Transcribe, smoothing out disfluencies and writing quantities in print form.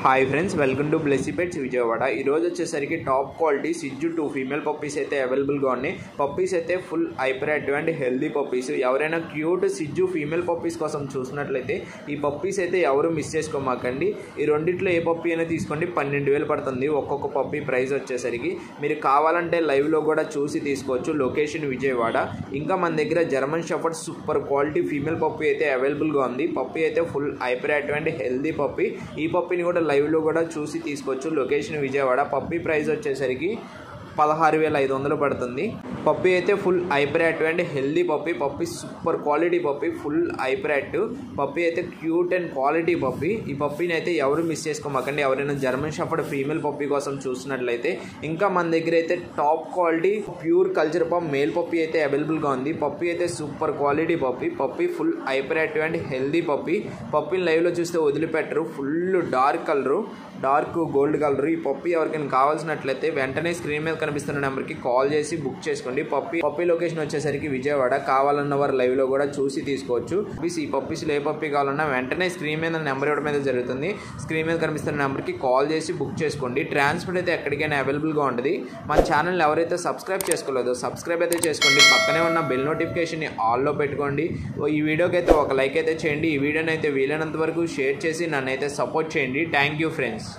Hi friends, welcome to Blessy pets Vijayawada. ఈరోజు వచ్చేసరికి top quality సిజ్జు 2 female puppies అయితే అవైలబుల్గా ఉన్నాయి. పప్పీస్ అయితే full hyper active and healthy puppies. ఎవరైనా క్యూట్ సిజ్జు ఫీమేల్ పప్పీస్ కోసం చూసినట్లయితే ఈ పప్పీస్ అయితే ఎవరు మిస్ చేసుకోమాకండి. ఈ రెండిట్లో ఏ పప్పీ అయినా తీసుకోండి, 12,000 పడుతుంది ఒక్కొక్క పప్పీ ప్రైస్ వచ్చేసరికి. మీరు కావాలంటే లైవ్లో కూడా చూసి తీసుకోవచ్చు. లొకేషన్ విజయవాడ. ఇంకా మన దగ్గర German shepherd super quality female puppy అయితే అవైలబుల్గా ఉంది. పప్పీ అయితే full hyper active and healthy puppy. ఈ పప్పీని కూడా లైవ్లో కూడా చూసి తీసుకోవచ్చు. లొకేషన్ విజయవాడ. పప్పీ ప్రైస్ వచ్చేసరికి 16,500 పడుతుంది. పప్పీ అయితే full hyper active and healthy puppy. Puppy super quality puppy, full hyper active puppy అయితే క్యూట్ అండ్ క్వాలిటీ పప్పీ. ఈ పప్పీని అయితే ఎవరు మిస్ చేసుకోమాకండి, ఎవరైనా జర్మన్ షెఫర్డ్ ఫీమేల్ పప్పీ కోసం చూసినట్లయితే. ఇంకా మన దగ్గర అయితే top quality pure culture pup male puppy అయితే అవైలబుల్గా ఉంది. పప్పీ అయితే super quality puppy. Puppy full hyper active and healthy puppy. పప్పీని లైవ్లో చూస్తే వదిలిపెట్టరు. Full dark colour, dark gold colour. ఈ పప్పీ ఎవరికైనా కావాల్సినట్లయితే వెంటనే స్క్రీన్ మీద కనిపిస్తున్న నెంబర్కి కాల్ చేసి బుక్ చేసుకోండి. పప్పీ లొకేషన్ వచ్చేసరికి విజయవాడ. కావాలన్న వారు లైవ్లో కూడా చూసి తీసుకోవచ్చు. ఈ పప్పీస్లో ఏ పప్పీ కావాలన్నా వెంటనే స్క్రీన్ మీద నెంబర్ ఇవ్వడం మీద జరుగుతుంది. స్క్రీన్ మీద కనిపిస్తున్న నెంబర్కి కాల్ చేసి బుక్ చేసుకోండి. ట్రాన్స్పోర్ట్ అయితే ఎక్కడికైనా అవైలబుల్గా ఉంటుంది. మన ఛానల్ ఎవరైతే సబ్స్క్రైబ్ చేసుకోలేదో సబ్స్క్రైబ్ అయితే చేసుకోండి. పక్కనే ఉన్న బెల్ నోటిఫికేషన్ని ఆల్లో పెట్టుకోండి. ఈ వీడియోకి అయితే ఒక లైక్ అయితే చేయండి. ఈ వీడియోని అయితే వీలైనంత వరకు షేర్ చేసి నన్ను అయితే సపోర్ట్ చేయండి. Thank you friends.